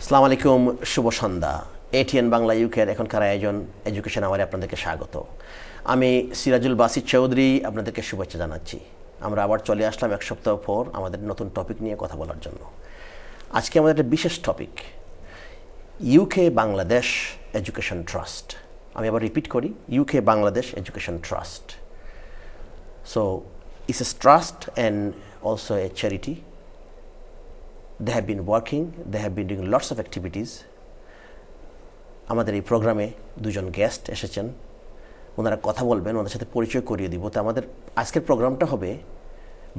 আসসালামু আলাইকুম, শুভ সন্ধ্যা। এটিএন বাংলা ইউকের এখনকার আয়োজন এডুকেশন আওয়ারে আপনাদেরকে স্বাগত। আমি সিরাজুল বাসির চৌধুরী আপনাদেরকে শুভেচ্ছা জানাচ্ছি। আমরা আবার চলে আসলাম এক সপ্তাহ পর আমাদের নতুন টপিক নিয়ে কথা বলার জন্য। আজকে আমাদের একটা বিশেষ topic, UK Bangladesh education trust. আমি আবার রিপিট করি, UK Bangladesh education trust. So it's a trust and also a charity. They have been working, they have been doing lots of activities. আমাদের এই প্রোগ্রামে দুজন গেস্ট এসেছেন, ওনারা কথা বলবেন, ওনাদের সাথে পরিচয় করিয়ে দিব। তো আমাদের আজকের প্রোগ্রামটা হবে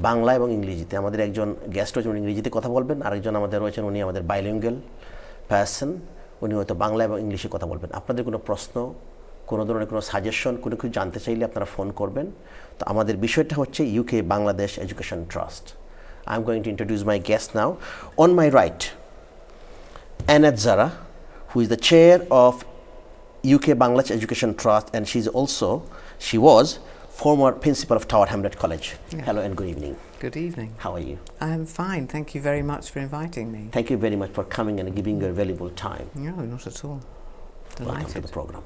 বাংলা এবং ইংরেজিতে। আমাদের একজন গেস্ট রয়েছেন, উনি ইংরেজিতে কথা বলবেন, আরেকজন আমাদের রয়েছেন, উনি আমাদের বাইলিঙ্গুয়াল পার্সন, উনি হয়তো বাংলা এবং ইংলিশে কথা বলবেন। আপনাদের কোনো প্রশ্ন, কোনো ধরনের কোনো সাজেশন, কোনো কিছু জানতে চাইলে আপনারা ফোন করবেন। তো আমাদের বিষয়টা হচ্ছে UK Bangladesh education trust. I'm going to introduce my guest now. On my right, Anat Zara, who is the chair of UK Bangladesh Education Trust, and she was former principal of Tower Hamlet College. Yeah. Hello and good evening. Good evening. How are you? I'm fine. Thank you very much for inviting me. Thank you very much for coming and giving your valuable time. No, not at all. Delighted. Welcome to the program.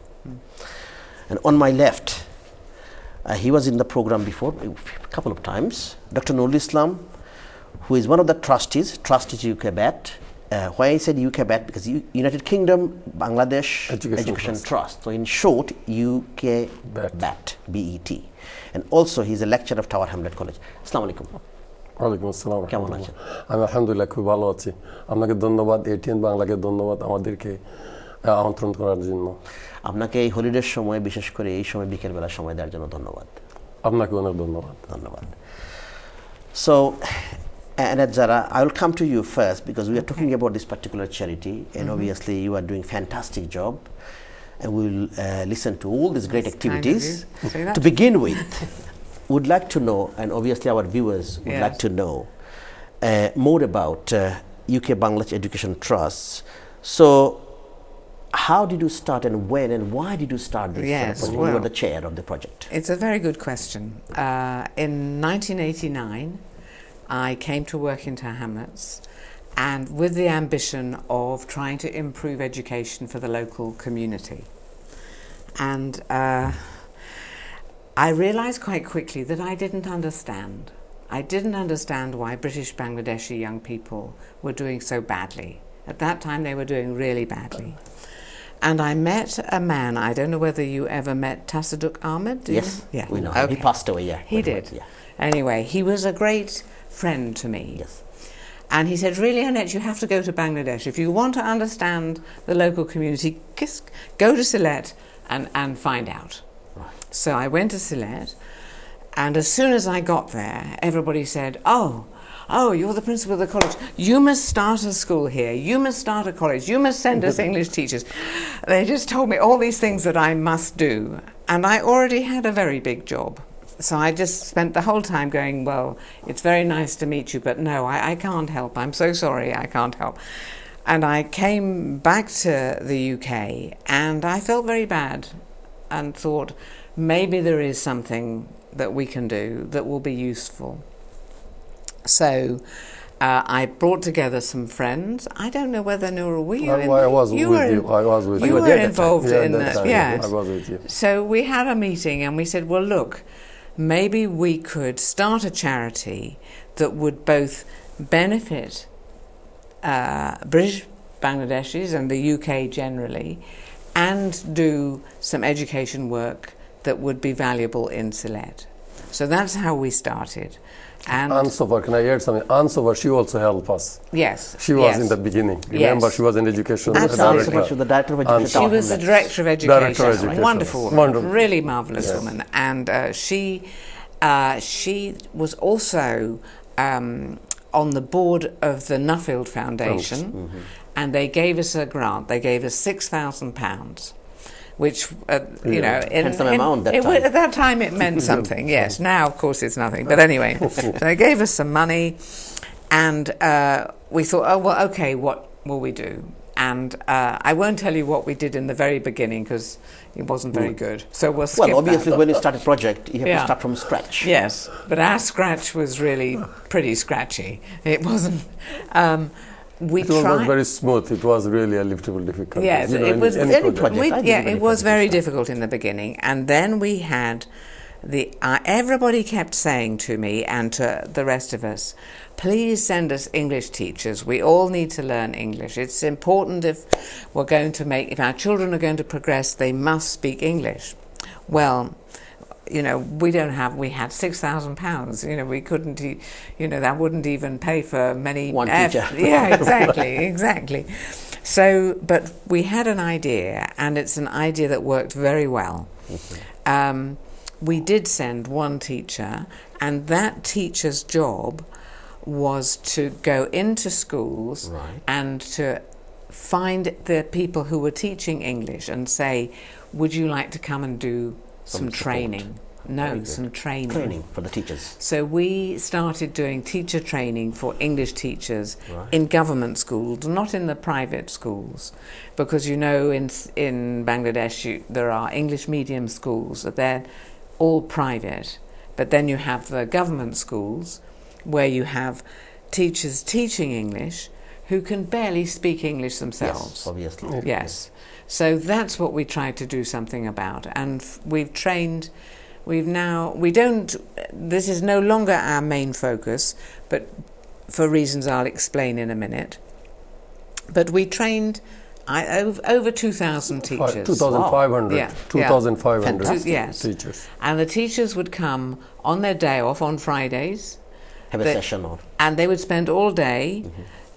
And on my left, he was in the program before a couple of times, Dr. Nurul Islam, who is one of the trustees UKBAT. Why I said UKBAT? Because United Kingdom Bangladesh Education Trust. So in short, UKBAT, BET. And also he is a lecturer of Tower Hamlet College. Assalamu alaikum. ওয়ালাইকুম আসসালাম। কেমন আছেন? আমি আলহামদুলিল্লাহ খুব ভালো আছি। আপনাকে ধন্যবাদ, এটিএন বাংলাকে ধন্যবাদ আমাদেরকে আমন্ত্রণ করার জন্য। আপনাকে এই হলিডের সময়, বিশেষ করে এই সময় বিকেলবেলার সময় দেওয়ার জন্য ধন্যবাদ। আপনাকে অনেক ধন্যবাদ। ধন্যবাদ। So Anat Zara, I will come to you first because we are talking about this particular charity, and obviously you are doing fantastic job, and we will listen to all these great activities. To begin with, would like to know, and obviously our viewers would like to know more about UK Bangladesh Education Trust. So how did you start, and when, and why did you start this? You were the chair of the project. It's a very good question. In 1989, I came to work in Tower Hamlets, and with the ambition of trying to improve education for the local community. And I realised quite quickly that I didn't understand. I didn't understand why British Bangladeshi young people were doing so badly. At that time they were doing really badly. And I met a man, I don't know whether you ever met Tasaduk Ahmed? Yes, yeah. We know. Okay. He passed away, yeah. He did. Yeah. Anyway, he was a great friend to me. Yes. And he said, really, Annette, you have to go to Bangladesh. If you want to understand the local community, go to Sylhet and find out. Right. So I went to Sylhet, and as soon as I got there, everybody said, oh, you're the principal of the college. You must start a school here. You must start a college. You must send us English teachers. They just told me all these things that I must do. And I already had a very big job. So I just spent the whole time going, well, it's very nice to meet you, but no, I can't help. I'm so sorry, I can't help. And I came back to the UK, and I felt very bad and thought, maybe there is something that we can do that will be useful. So I brought together some friends. I don't know whether Noura, were you in? I was with you. I was with you. You were involved in that. Yes. I was with you. So we had a meeting and we said, well, look, maybe we could start a charity that would both benefit British Bangladeshis and the UK generally, and do some education work that would be valuable in Sylhet. So that's how we started. And Ansover, can I add something? Ansover, she also helped us. Yes. She was in the beginning. Remember, she was an education director. She was the director of education. She was the director of education. Director of education. Wonderful woman. Really marvellous woman. And she was also on the board of the Nuffield Foundation, and they gave us a grant. They gave us £6,000. Which, you know, at that time it meant something, yes. Now, of course, it's nothing. But anyway, so they gave us some money, and we thought, oh, well, okay, what will we do? And I won't tell you what we did in the very beginning because it wasn't very good. So we'll skip Well, obviously, that. when you start a project, you have to start from scratch. Yes, but our scratch was really pretty scratchy. It wasn't. we It was not tried. very smooth. It was really a little difficult. Yes, You know, it was. any project. It was very difficult in the beginning, and then we had everybody kept saying to me and to the rest of us, please send us English teachers. We all need to learn English. It's important if our children are going to progress, they must speak English. Well, we had £6,000, we couldn't, that wouldn't even pay for many. One teacher. Yeah, exactly. So, but we had an idea, and it's an idea that worked very well. We did send one teacher, and that teacher's job was to go into schools and to find the people who were teaching English and say, would you like to come and do some training? Some training. Training for the teachers. So we started doing teacher training for English teachers in government schools, not in the private schools, because in Bangladesh there are English medium schools that they're all private, but then you have the government schools where you have teachers teaching English who can barely speak English themselves. Yes, obviously. Yes. So that's what we tried to do something about, and we've trained. This is no longer our main focus, but for reasons I'll explain in a minute. But we trained over 2,000 teachers. 2,500. Yeah. 2,500 Yes. teachers. And the teachers would come on their day off on Fridays. Have a session or. And they would spend all day,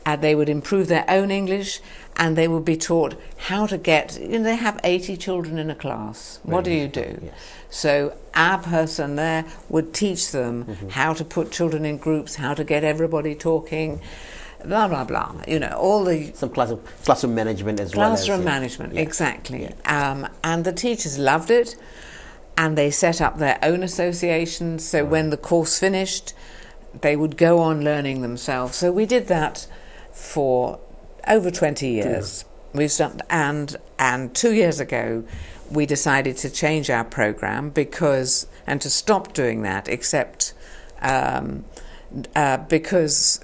and they would improve their own English, and they would be taught how to get. They have 80 children in a class. What do you do? Yes. So our person there would teach them how to put children in groups, how to get everybody talking, blah blah blah. All the Some classroom management as well. Classroom management, yes. exactly. Yeah. And the teachers loved it, and they set up their own associations. So when the course finished, they would go on learning themselves. So we did that for over 20 years. We've done, and 2 years ago, we decided to change our program and to stop doing that, except because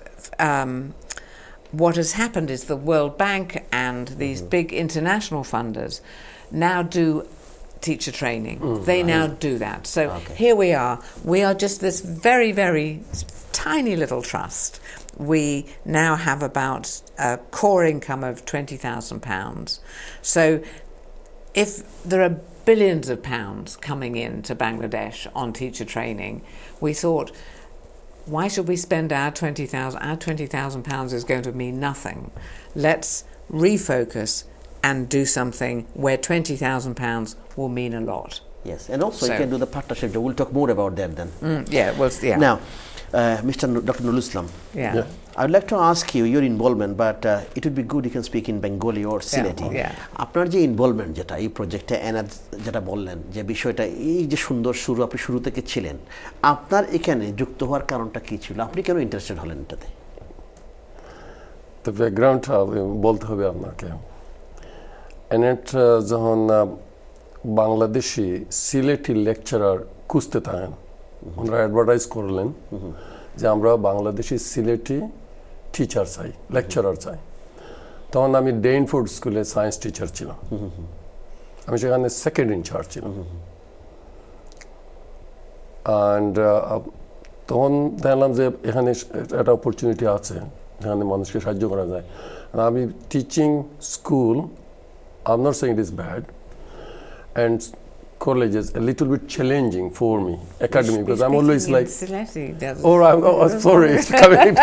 what has happened is the World Bank and these big international funders now do teacher training. They now do that. So here we are. We are just this very, very tiny little trust. We now have about a core income of £20,000. So if there are billions of pounds coming into Bangladesh on teacher training, we thought, why should we spend our £20,000? Our £20,000 is going to mean nothing. Let's refocus and do something where £20,000 will mean a lot. Yes, and also you can do the partnership. We'll talk more about that then. Now, Dr. Nurul Islam. Yeah. I would like to ask you your involvement, but it would be good you can speak in Bengali or Sileti. আপনার যে involvement যেটা এই প্রজেক্টে এনার যেটা বললেন যে বিষয়টা এই যে সুন্দর শুরু আপনি শুরু থেকে ছিলেন, আপনার এখানে যুক্ত হওয়ার কারণটা কি ছিল? আপনি কেন ইন্টারেস্টেড হলেন এটাতে? তো ব্যাকগ্রাউন্ডটা বলতে হবে আপনাকে। এনাট যখন বাংলাদেশি সিলেটি লেকচারার খুঁজতে থাকেন, ওনারা অ্যাডভার্টাইজ করলেন যে আমরা বাংলাদেশি সিলেটি টিচার চাই, লেকচারার চাই। তখন আমি ডেইনফোর্ড স্কুলে সায়েন্স টিচার ছিলাম, আমি সেখানে সেকেন্ড ইনচার্জ ছিলাম। অ্যান্ড তখন দেখলাম যে এখানে একটা অপরচুনিটি আছে যেখানে মানুষকে সাহায্য করা যায়। আমি teaching school, I am not saying it is bad, and college is a little bit challenging for me, academic, because I'm always like, sorry, it's coming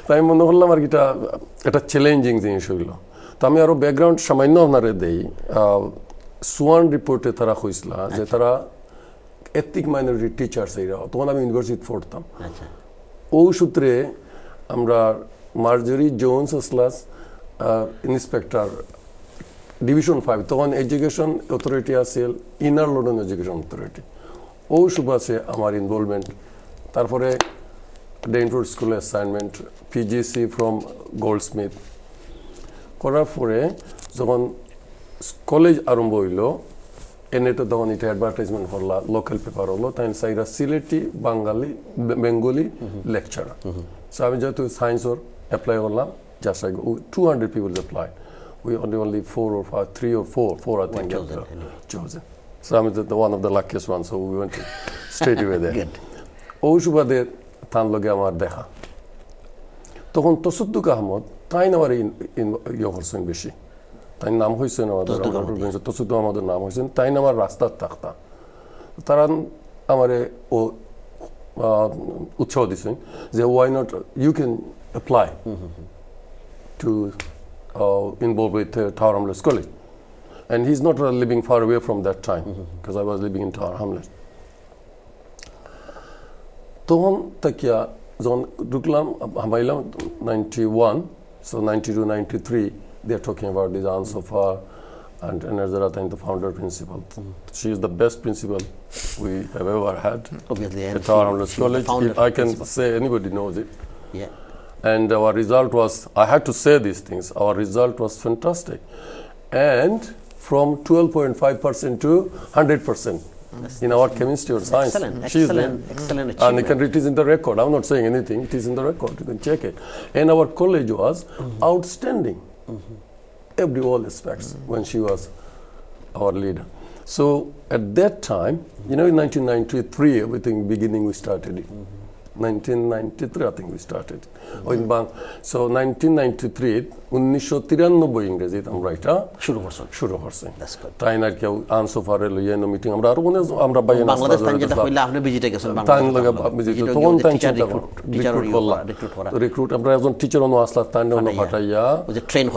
তাই মনে করলাম আর কি এটা চ্যালেঞ্জিং জিনিস হইল। তো আমি আরও ব্যাকগ্রাউন্ড সামান্য আপনারে দেই। সুয়ান রিপোর্টে তারা কইছিল যে তারা এথনিক মাইনরিটি টিচার্স এইরা, তখন আমি ইউনিভার্সিটি পড়তাম। ও সূত্রে আমরা মার্জরি জোন্স ওসলাস ইন্সপেক্টর ডিভিশন 5, তখন এডুকেশন অথরিটি আছে ইনার লন্ডন এডুকেশন অথরিটি, ও সুবাসে আমার ইনভলভমেন্ট। তারপরে ডেইনফোর্ড স্কুলে অ্যাসাইনমেন্ট, পিজিসি ফ্রম গোল্ডস্মিথ করার পরে যখন কলেজ আরম্ভ হইল, এনেতে তখন এটা অ্যাডভার্টাইজমেন্ট করলা, লোকাল পেপার হলো, তাই সাইরা সিলেটি বেঙ্গলি লেকচারার So আমি যেহেতু সায়েন্স ওর অ্যাপ্লাই করলাম, just like 200 people applied. We only 4 or 5, 3 or 4 I think chosen. So I'm one of the luckiest ones, so we went straight away there. Good. ওই সুবাদে তার লগে আমার দেখা। তখন তসুদ্দুক আহমদ তাই আমার ইয়ে করছেন বেশি, তাই নাম হয়েছেন আমাদের তসুদ্দুক আহমদের নাম হয়েছেন, তাই আমার রাস্তার থাকতা তারা আমারে ও উৎসাহ দিচ্ছেন যে why not you can apply to involved with Tower Hamlets College. And he's not living far away from that time, because I was living in Tower Hamlets. তখন তাকিয়া যখন ঢুকলাম হামাইলাম 91, so 92, 93, they're talking about this Ansofar and Nazara Tain, the founder principal. She is the best principal we have ever had at Tower Hamlets College. If I can say, anybody knows it. Yeah. And our result was, I had to say these things, our result was fantastic. And from 12.5% to 100% in our chemistry or science. Excellent achievement. And it is in the record. I'm not saying anything, it is in the record, you can check it. And our college was outstanding, every all aspects, when she was our leader. So at that time, you know, in 1993, everything beginning we started it. 1993 I think we started. So 1993 1993 ইংরেজিতে আমরা এটা শুরু করছি। তাই না কেউ আনসোফারে লইয়া no meeting আমরা আর আমরা বাংলাদেশ তাই যেটা হইলা আপনি ভিজিটে গেছেন বাংলাদেশ তখন তাই রিক্রুট আমরা একজন টিচার অন্য আসলা তাই অন্য ফাটাইয়া ওই যে ট্রেন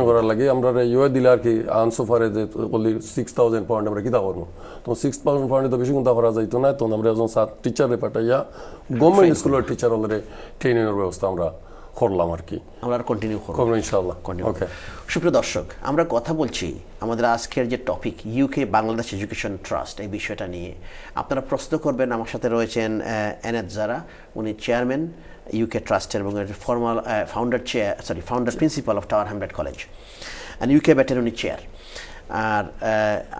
করার লাগে আমরা ইয়ে দিলে আর কি আনসোফারে যে বলি 6000 পাউন্ড আমরা কিতা করব, তো 6000 পাউন্ড তো বেশি কোনটা করা যাইতো না, তো আমরা একজন টিচারে পাঠাইয়া গভর্নমেন্ট স্কুলের টিচার অলরেডি ট্রেনিংয়ের ব্যবস্থা আমরা করলাম আর কি, আমরা কন্টিনিউ করব ইনশাআল্লাহ। ওকে, সুপ্রিয় দর্শক, আমরা কথা বলছি আমাদের আজকের যে topic UK Bangladesh education trust, এই বিষয়টা নিয়ে আপনারা প্রশ্ন করবেন। আমার সাথে রয়েছেন এনায়েত জারা, উনি চেয়ারম্যান ইউকে ট্রাস্টের এবং founder principal of tower Hamlet college and UK ব্যাটের উনি চেয়ার। আর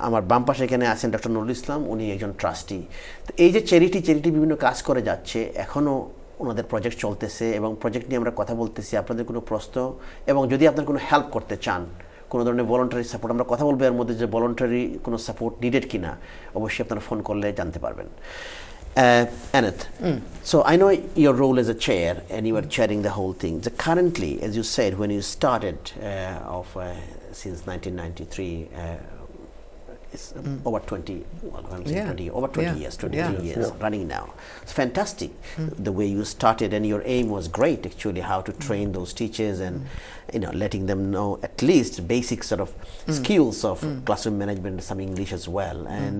আমার বাম পাশে এখানে আছেন ডক্টর নুরুল ইসলাম, উনি একজন ট্রাস্টি। তো এই যে চ্যারিটি বিভিন্ন কাজ করে যাচ্ছে, এখনও ওনাদের প্রজেক্ট চলতেছে এবং প্রজেক্ট নিয়ে আমরা কথা বলতেছি। আপনাদের কোনো প্রশ্ন এবং যদি আপনার কোনো হেল্প করতে চান, কোনো ধরনের ভলান্টারি সাপোর্ট, আমরা কথা বলবো এর মধ্যে যে ভলান্টারি কোনো সাপোর্ট নিডেড কিনা, অবশ্যই আপনারা ফোন করলে জানতে পারবেন। Aneth, so I know your role as a chair and you are chairing the whole thing. So currently, as you said, when you started since 1993, it's over 20, well, I'm saying 20, over 20 years, 23 years running now. It's fantastic the way you started, and your aim was great actually, how to train those teachers and letting them know at least basic sort of skills of classroom management, some English as well. And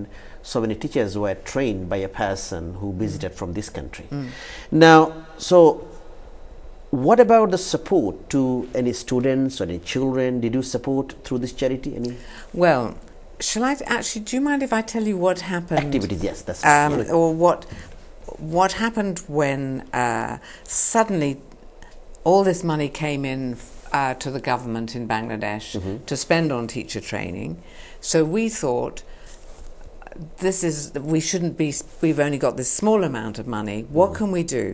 so many teachers were trained by a person who visited from this country. Now, so what about the support to any students or any children? Did you support through this charity? Well, shall I actually, do you mind if I tell you what happened? Activities, yes, that's or what happened when suddenly all this money came in to the government in Bangladesh to spend on teacher training. So we thought, we've only got this small amount of money, what can we do?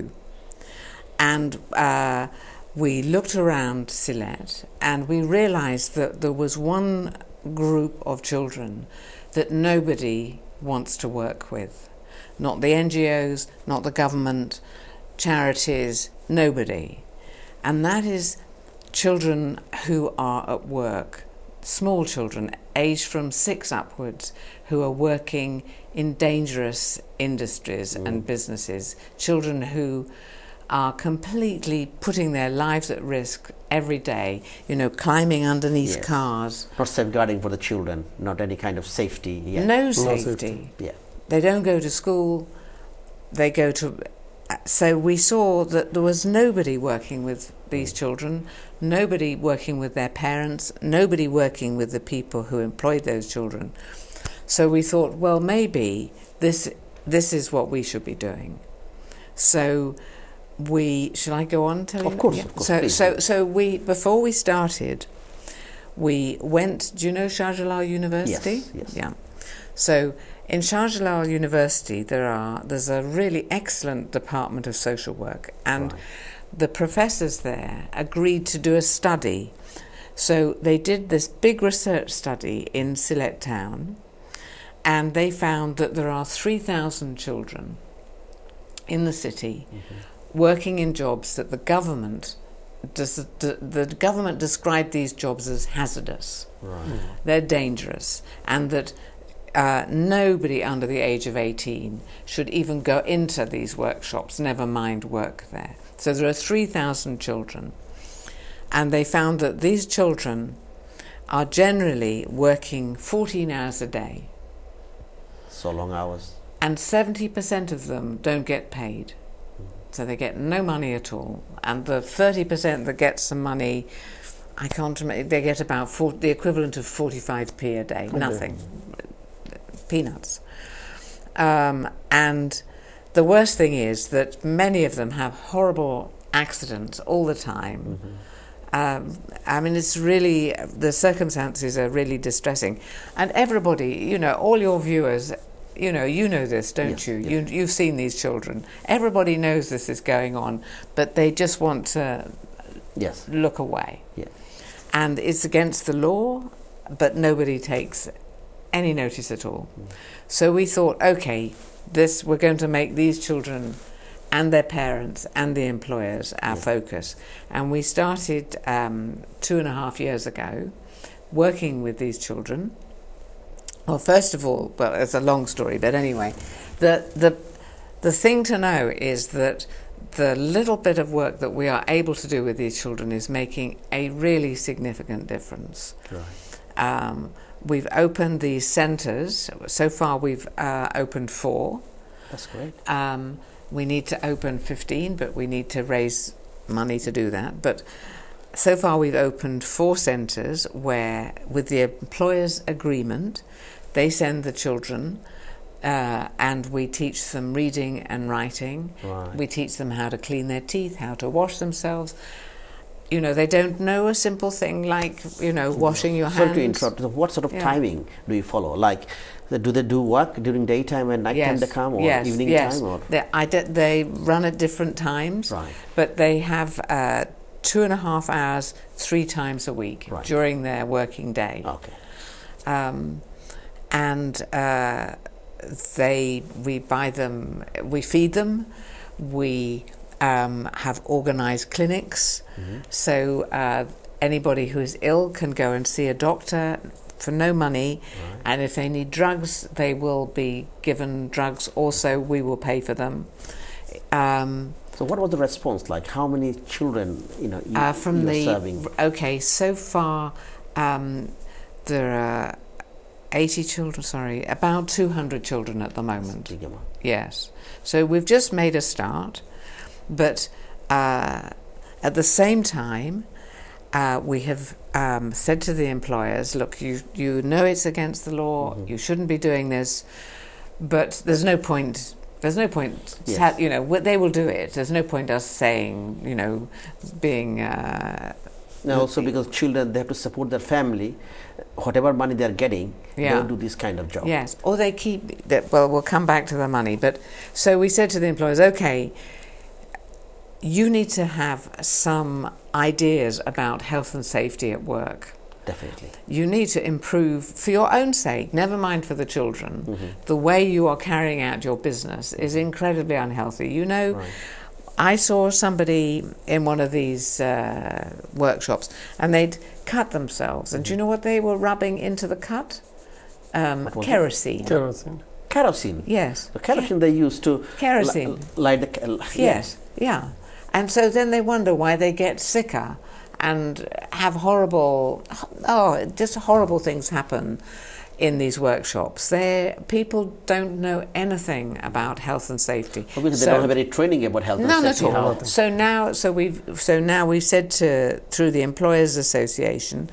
And we looked around Sylhet and we realised that there was one group of children that nobody wants to work with. Not the NGOs, not the government, charities, nobody. And that is children who are at work, small children aged from 6 upwards, who are working in dangerous industries and businesses, children who are completely putting their lives at risk every day, climbing underneath cars. Not safeguarding for the children, not any kind of safety. No safety. Yeah. They don't go to school, they go to... So we saw that there was nobody working with these children, nobody working with their parents, nobody working with the people who employed those children. So we thought, well, maybe this is what we should be doing. So shall I go on telling? Of course, So we, before we started, we went, do you know Shah Jalal University? Yes. Yeah. So in Shah Jalal University there's a really excellent department of social work, and the professors there agreed to do a study. So they did this big research study in Sylhet town, and they found that there are 3,000 children in the city working in jobs that the government described these jobs as hazardous. Right. They're dangerous, and that nobody under the age of 18 should even go into these workshops, never mind work there. So there are 3,000 children, and they found that these children are generally working 14 hours a day, So long hours. and 70% of them don't get paid. So they get no money at all. And the 30% that get some money, I can't remember, they get about the equivalent of 45p a day. Nothing. Peanuts. And the worst thing is that many of them have horrible accidents all the time. I mean, it's really, the circumstances are really distressing. And everybody, all your viewers, you know this, don't Yes, you? yes. You've seen these children. Everybody knows this is going on, but they just want to Yes. look away. Yeah. And it's against the law, but nobody takes any notice at all. So we thought, okay, we're going to make these children and their parents and the employers our focus. And we started 2.5 years ago working with these children. Well, first of all, it's a long story, but anyway, the thing to know is that the little bit of work that we are able to do with these children is making a really significant difference. Right. We've opened these centres. So far we've opened 4. That's great. We need to open 15, but we need to raise money to do that. But so far we've opened 4 centres where, with the employer's agreement, they send the children and we teach them reading and writing. Right. We teach them how to clean their teeth, how to wash themselves. They don't know a simple thing like, washing your hands. Sorry to interrupt. What sort of timing do you follow? Like, do they do work during daytime and nighttime they come, or evening time? Or? They run at different times, Right. but they have 2.5 hours 3 times a week during their working day. Okay. We buy them, we feed them, we have organised clinics, so anybody who is ill can go and see a doctor for no money, and if they need drugs, they will be given drugs also. We will pay for them. So what was the response like? How many children you're serving? Okay, so far there are 80 children, about 200 children at the moment. Yes. So we've just made a start, but at the same time, we have said to the employers, look, you know it's against the law, you shouldn't be doing this, but there's no point, Yes. they will do it. There's no point us saying, being... Now also because children, they have to support their family, whatever money they're getting, they'll do this kind of job. Yes, or they keep, we'll come back to the money, but so we said to the employers, okay, you need to have some ideas about health and safety at work. Definitely. You need to improve, for your own sake, never mind for the children, the way you are carrying out your business is incredibly unhealthy. I saw somebody in one of these workshops and they'd cut themselves, and do you know what they were rubbing into the cut? Kerosene. Kerosene? Yes. The kerosene they use to Kerosene. light the... Yes, yeah. And so then they wonder why they get sicker and have horrible things happen in these workshops. People don't know anything about health and safety. Obviously, they don't have any training about health and safety. None at all. So now we've said through the Employers Association,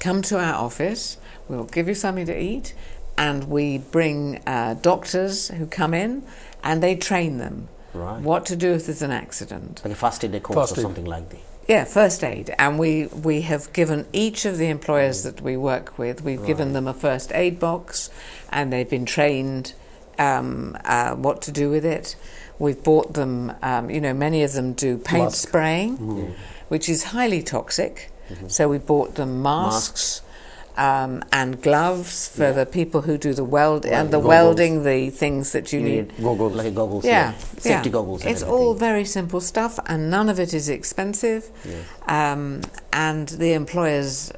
come to our office. We'll give you something to eat, and we bring doctors who come in, and they train them what to do if there's an accident. Like a first aid course or something like that. Yeah, first aid. And we have given each of the employers that we work with, we've given them a first aid box, and they've been trained what to do with it. We've bought them, many of them do paint Mask. spraying, which is highly toxic. So we bought them masks. And gloves for the people who do the Goggles. welding, the things that you need. Goggles. Like a goggles, Yeah, safety goggles. And It's everything. all very simple stuff, and none of it is expensive. And the employers,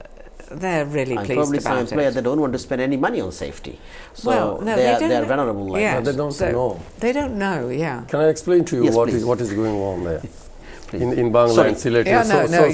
they're really And pleased probably some about employers it. they don't want to spend any money on safety, so Well, no, they don't- are vulnerable. Like yeah, that. They don't so know. They don't know. Yeah. Can I explain to you Yes, what please. is going on there? Please. In Bangla Sorry. and Sylhet? Yeah, no, So